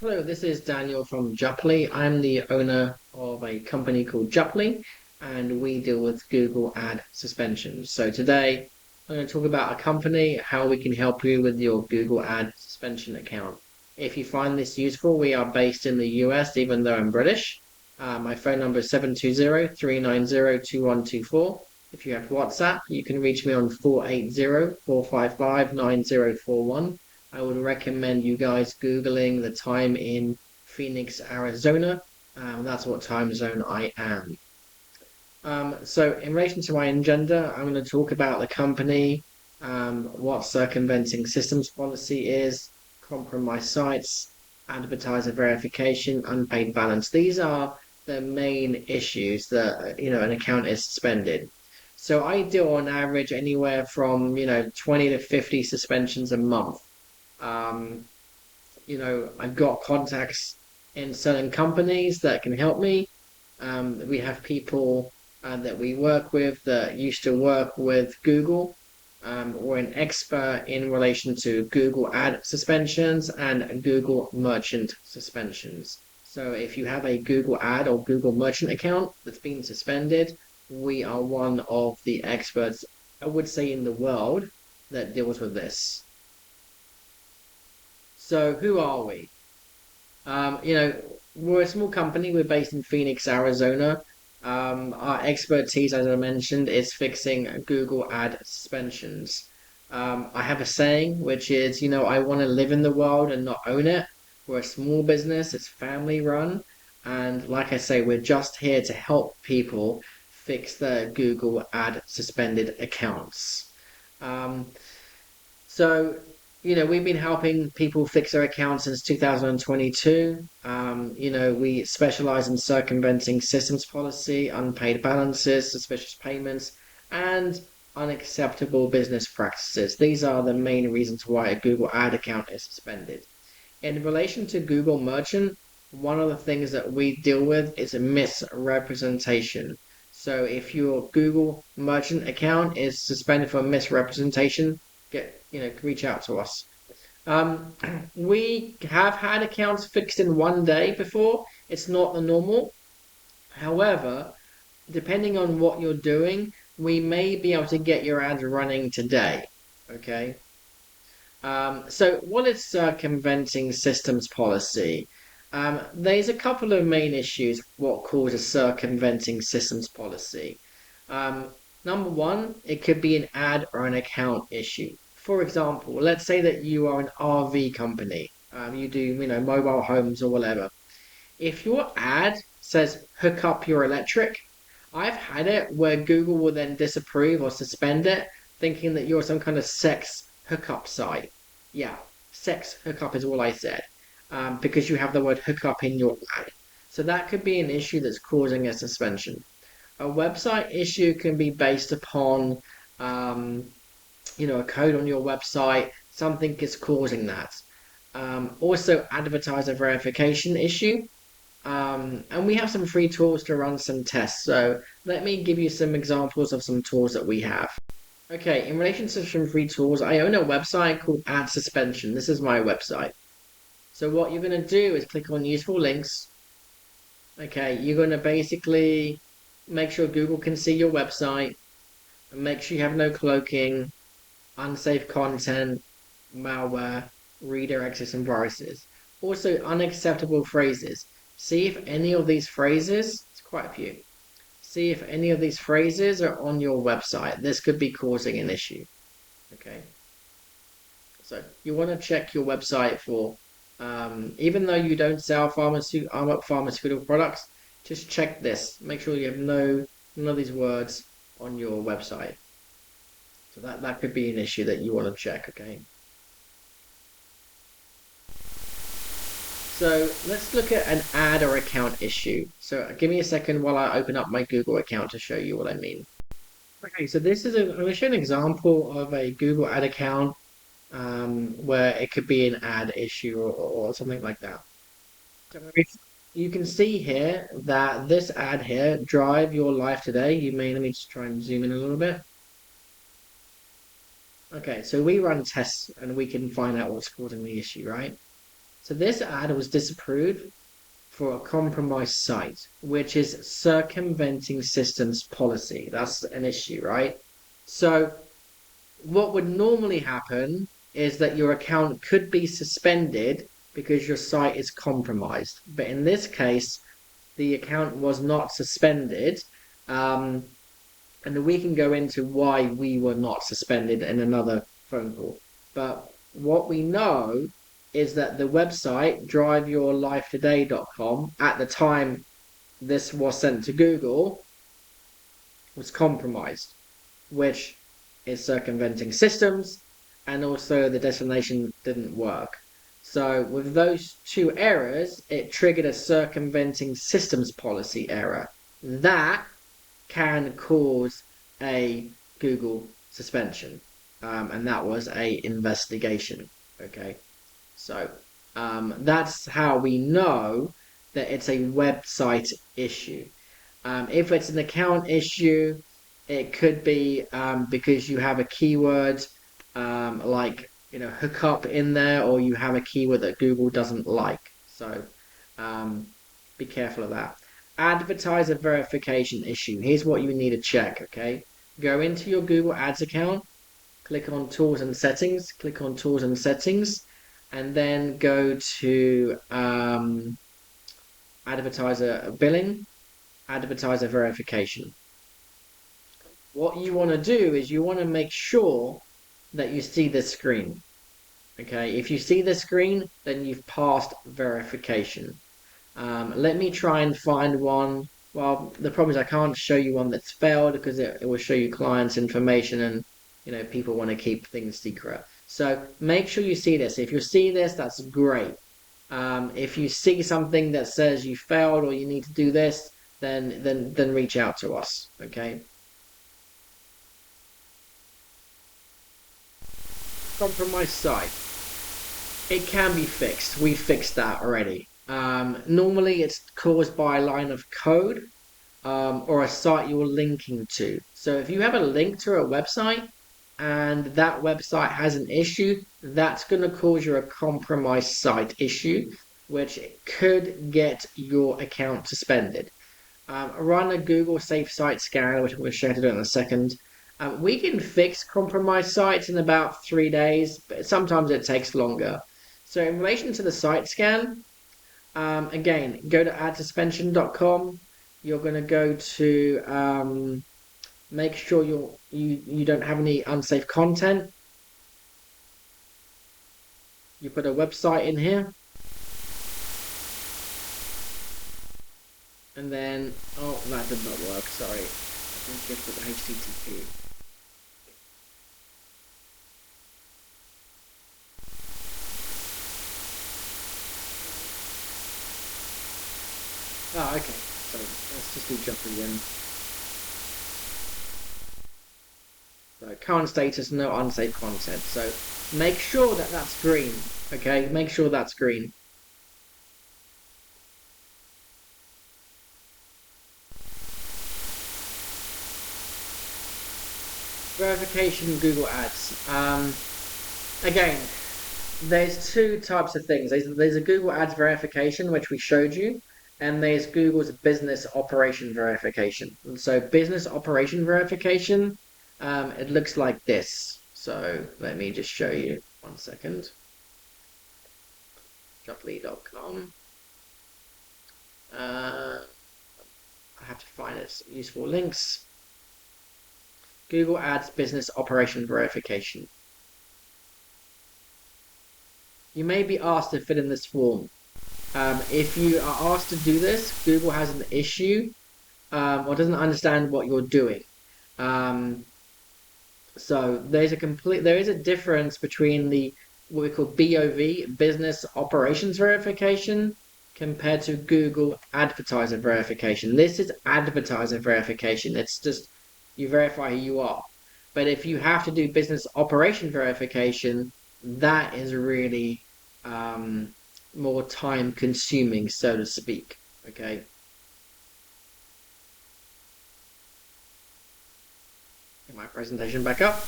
Hello, this is Daniel from Jupley. I'm the owner of a company called Jupley, and we deal with Google ad suspensions. So today I'm going to talk about a company, how we can help you with your Google ad suspension account. If you find this useful, we are based in the US, even though I'm British. My phone number is 720-390-2124. If you have WhatsApp, you can reach me on 480-455-9041. I would recommend you guys Googling the time in Phoenix, Arizona. That's what time zone I am. So in relation to my agenda, I'm going to talk about the company, what circumventing systems policy is, compromise sites, advertiser verification, unpaid balance. These are the main issues that, an account is suspended. So I deal on average anywhere from, 20 to 50 suspensions a month. Um, I've got contacts in certain companies that can help me. We have people that we work with that used to work with Google, or an expert in relation to Google ad suspensions and Google merchant suspensions. So if you have a Google ad or Google merchant account that's been suspended, we are one of the experts, I would say, in the world that deals with this. So who are we? We're a small company. We're based in Phoenix, Arizona. Our expertise, as I mentioned, is fixing Google ad suspensions. I have a saying, which is, I want to live in the world and not own it. We're a small business, it's family run. And like I say, we're just here to help people fix their Google ad suspended accounts. Um, so, we've been helping people fix their accounts since 2022. We specialize in circumventing systems policy, unpaid balances, suspicious payments, and unacceptable business practices. These are the main reasons why a Google ad account is suspended. In relation to Google Merchant, one of the things that we deal with is a misrepresentation. So if your Google Merchant account is suspended for misrepresentation, reach out to us. Um, we have had accounts fixed in one day before. It's not the normal. However, depending on what you're doing, we may be able to get your ads running today. Okay. So what is circumventing systems policy? There's a couple of main issues what causes circumventing systems policy. Um, Number one, it could be an ad or an account issue. For example, let's say that you are an RV company. You do, mobile homes or whatever. If your ad says hook up your electric, I've had it where Google will then disapprove or suspend it, thinking that you're some kind of sex hookup site. Yeah, sex hookup is all I said, because you have the word hookup in your ad. So that could be an issue that's causing a suspension. A website issue can be based upon, um, a code on your website. Something is causing that. Also, advertiser verification issue. And we have some free tools to run some tests. So let me give you some examples of some tools that we have. Okay, in relation to some free tools, I own a website called Ad Suspension. This is my website. So what you're going to do is click on useful links. Okay, you're going to basically make sure Google can see your website and make sure you have no cloaking, unsafe content, malware, redirects, and viruses. Also, unacceptable phrases. See if any of these phrases, it's quite a few, see if any of these phrases are on your website. This could be causing an issue. Okay. So you want to check your website for, even though you don't sell pharmaceutical products, just check this. Make sure you have none of these words on your website. So that could be an issue that you want to check. Okay. So let's look at an ad or account issue. So give me a second while I open up my Google account to show you what I mean. Okay, so I'm going to show an example of a Google ad account, where it could be an ad issue or something like that. So if you can see here that this ad here, Drive Your Life Today, let me just try and zoom in a little bit. Okay, so we run tests and we can find out what's causing the issue, right? So this ad was disapproved for a compromised site, which is circumventing systems policy. That's an issue, right? So what would normally happen is that your account could be suspended because your site is compromised. But in this case, the account was not suspended. Um, and we can go into why we were not suspended in another phone call. But what we know is that the website driveyourlifetoday.com at the time this was sent to Google was compromised, which is circumventing systems, and also the destination didn't work. So with those two errors, it triggered a circumventing systems policy error. That can cause a Google suspension, and that was a investigation. Okay, so that's how we know that it's a website issue. If it's an account issue, it could be because you have a keyword like hookup in there, or you have a keyword that Google doesn't like. So um, be careful of that. Advertiser verification issue. Here's what you need to check. Okay, go into your Google Ads account, click on Tools and Settings, click on Tools and Settings, and then go to Advertiser Billing, Advertiser Verification. What you want to do is you want to make sure that you see this screen. Okay, if you see the screen, then you've passed verification. Let me try and find one. Well, the problem is I can't show you one that's failed because it will show you clients' information, and people want to keep things secret. So make sure you see this. If you see this, that's great. If you see something that says you failed or you need to do this, then reach out to us. Okay. Compromised site. It can be fixed. We fixed that already. Normally, it's caused by a line of code or a site you're linking to. So if you have a link to a website and that website has an issue, that's going to cause you a compromised site issue, which could get your account suspended. Run a Google Safe Site Scanner, which I'm going to show you how to do in a second. We can fix compromised sites in about 3 days, but sometimes it takes longer. So in relation to the site scan, again, go to adsuspension.com. You're going to go to make sure you don't have any unsafe content. You put a website in here. And then, oh, that did not work, sorry. I think you have to put the HTTP. Oh, okay. So let's just do Jeopardy again. So current status, no unsafe content. So make sure that that's green. Okay, make sure that's green. Verification Google Ads. Again, there's two types of things. There's a Google Ads verification, which we showed you, and there's Google's business operation verification. And so business operation verification, it looks like this. So let me just show you 1 second. Joply.com. I have to find its useful links. Google Ads business operation verification. You may be asked to fill in this form. If you are asked to do this, Google has an issue or doesn't understand what you're doing. So there is a difference between the what we call BOV, business operations verification, compared to Google advertiser verification. This is advertiser verification. It's just you verify who you are. But if you have to do business operation verification, that is really more time consuming, so to speak. Okay. Get my presentation back up.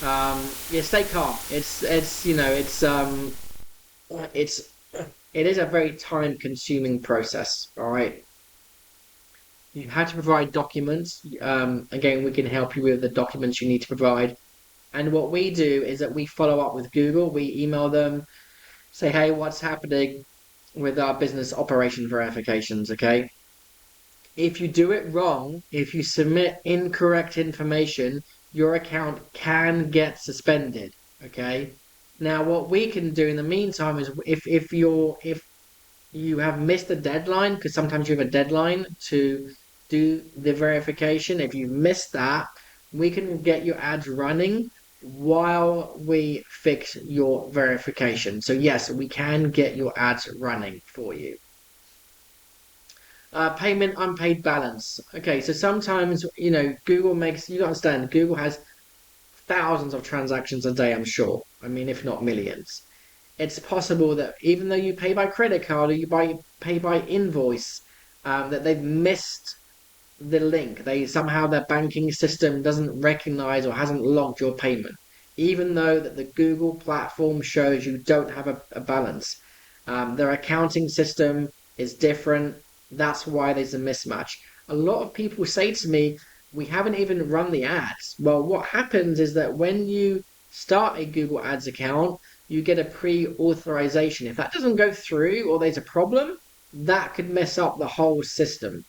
Yeah, stay calm. It's It is a very time-consuming process, all right? You had to provide documents. Again, we can help you with the documents you need to provide. And what we do is that we follow up with Google. We email them, say, hey, what's happening with our business operation verifications, okay? If you do it wrong, if you submit incorrect information, your account can get suspended, okay? Now, what we can do in the meantime is if you have missed a deadline, because sometimes you have a deadline to do the verification. If you've missed that, we can get your ads running while we fix your verification. So yes, we can get your ads running for you. Payment unpaid balance. Okay, so sometimes, Google makes, you understand, Google has thousands of transactions a day, I'm sure. I mean, if not millions. It's possible that even though you pay by credit card or pay by invoice, that they've missed the link. They somehow their banking system doesn't recognize or hasn't logged your payment, even though that the Google platform shows you don't have a balance. Their accounting system is different. That's why there's a mismatch. A lot of people say to me, we haven't even run the ads. Well, what happens is that when you start a Google Ads account, you get a pre-authorization. If that doesn't go through or there's a problem, that could mess up the whole system.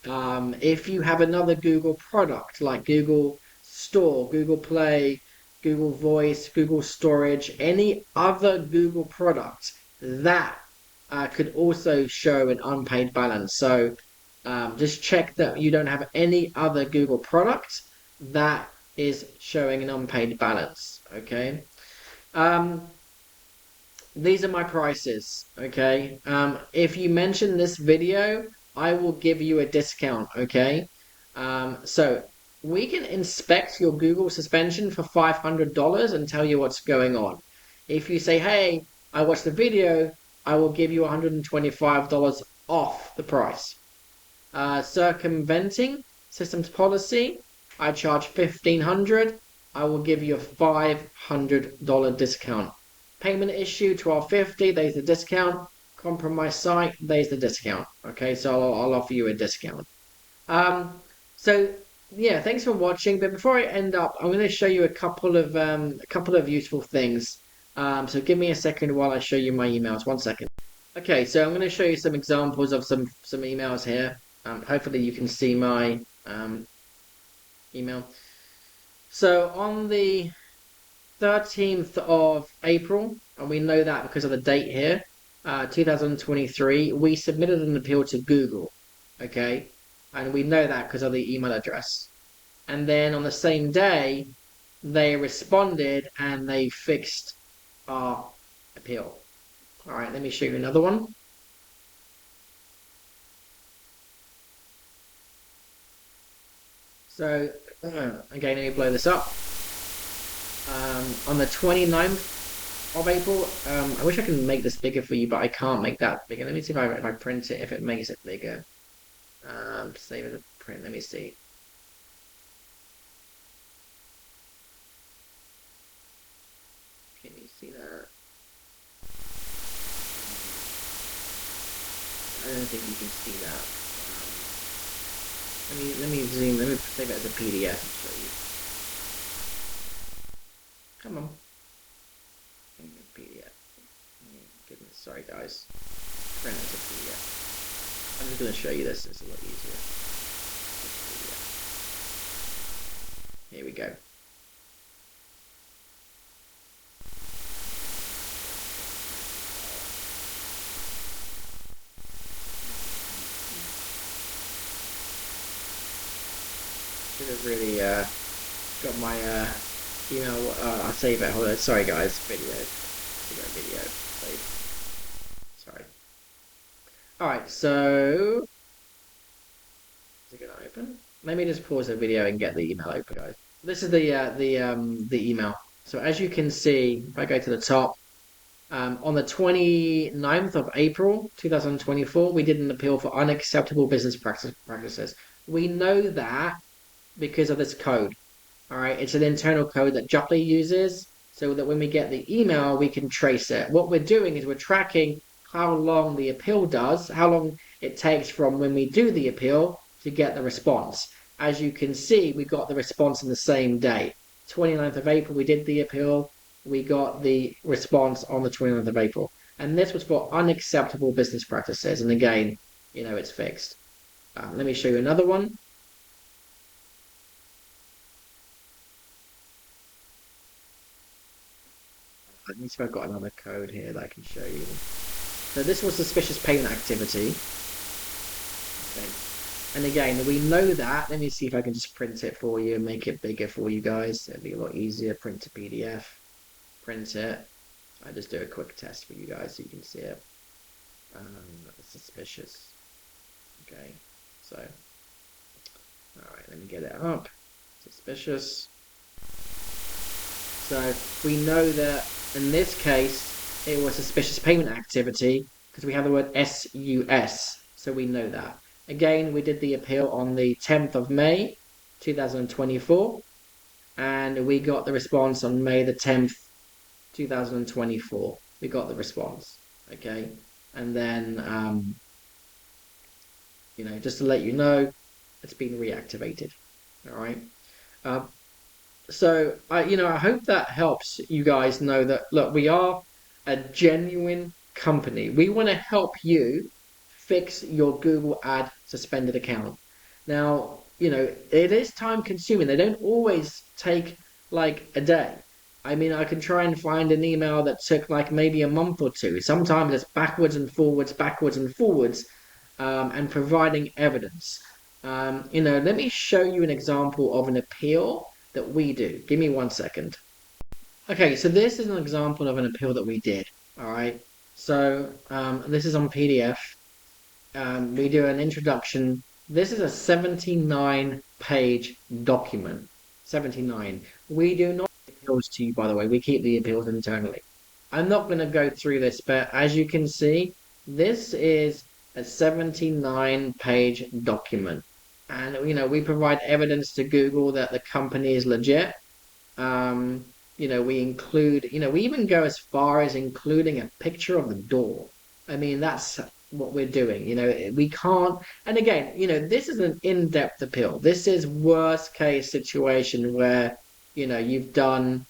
If you have another Google product like Google Store, Google Play, Google Voice, Google Storage, any other Google product, that could also show an unpaid balance. So just check that you don't have any other Google product that is showing an unpaid balance. Okay. Um, these are my prices, okay? If you mention this video, I will give you a discount, okay? So we can inspect your Google suspension for $500 and tell you what's going on. If you say, hey, I watched the video, I will give you $125 off the price. Circumventing systems policy, I charge $1,500. I will give you a $500 discount. Payment issue $1,250. There's the discount. Compromise site. There's the discount. Okay, so I'll offer you a discount. So yeah, thanks for watching. But before I end up, I'm going to show you a couple of useful things. So give me a second while I show you my emails. 1 second. Okay, so I'm going to show you some examples of some emails here. Hopefully you can see my email. So on the 13th of April, and we know that because of the date here, 2023, we submitted an appeal to Google, okay? And we know that because of the email address. And then on the same day, they responded and they fixed our appeal. All right, let me show you another one. So, again, let me blow this up. On the 29th of April, I wish I could make this bigger for you, but I can't make that bigger. Let me see if I print it, if it makes it bigger. Save as a print, let me see. Can you see that? I don't think you can see that. Let me zoom, let me save it as a PDF and show you. Come on. PDF. Goodness, sorry guys. Print as a PDF. I'm just going to show you this, it's a lot easier. Here we go. Should have really got my email. I'll save it. Hold on. Sorry guys. Video. Save. Sorry. All right. So is it gonna open? Let me just pause the video and get the email open, guys. This is the email. So as you can see, if I go to the top, on the 29th of April 2024, we did an appeal for unacceptable business practices. We know that because of this code. All right, it's an internal code that Jutly uses so that when we get the email, we can trace it. What we're doing is we're tracking how long the appeal does, how long it takes from when we do the appeal to get the response. As you can see, we got the response in the same day. 29th of April, we did the appeal. We got the response on the 29th of April. And this was for unacceptable business practices. And again, it's fixed. Let me show you another one. Let me see if I've got another code here that I can show you. So this was suspicious payment activity. Okay. And again, we know that. Let me see if I can just print it for you and make it bigger for you guys. It'll be a lot easier. Print to PDF. Print it. I just do a quick test for you guys so you can see it. Suspicious. Okay. So, all right, let me get it up. Suspicious. So we know that in this case, it was suspicious payment activity because we have the word SUS. So we know that. Again, we did the appeal on the 10th of May, 2024. And we got the response on May the 10th, 2024. We got the response. Okay. And then, just to let you know, it's been reactivated. All right. So I hope that helps you guys know that, look, we are a genuine company. We want to help you fix your Google ad suspended account. Now, it is time consuming. They don't always take like a day. I mean, I can try and find an email that took like maybe a month or two. Sometimes it's backwards and forwards, and providing evidence. Let me show you an example of an appeal that we do. Give me 1 second. Okay, so this is an example of an appeal that we did. All right. So this is on PDF. We do an introduction. This is a 79-page document. 79. We do not appeals to you, by the way. We keep the appeals internally. I'm not going to go through this, but as you can see, this is a 79-page document. And, we provide evidence to Google that the company is legit. We include, we even go as far as including a picture of the door. I mean, that's what we're doing. We can't, and again, this is an in-depth appeal. This is worst case situation where, you've done,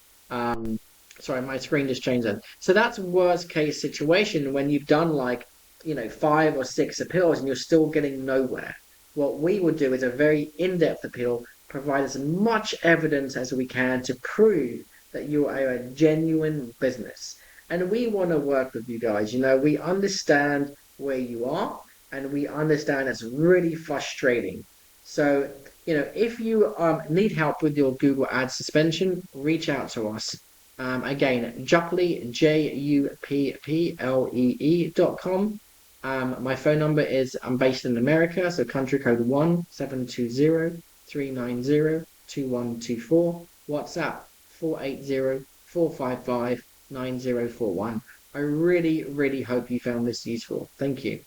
sorry, my screen just changed then. So that's worst case situation when you've done like, 5 or 6 appeals and you're still getting nowhere. What we would do is a very in-depth appeal, provide as much evidence as we can to prove that you are a genuine business. And we want to work with you guys. We understand where you are and we understand it's really frustrating. So, if you need help with your Google Ads suspension, reach out to us. Again, Juplee, JUPPLEE.com. My phone number is, I'm based in America, so country code 1-720-390-2124. WhatsApp 480-455-9041. I really, really hope you found this useful. Thank you.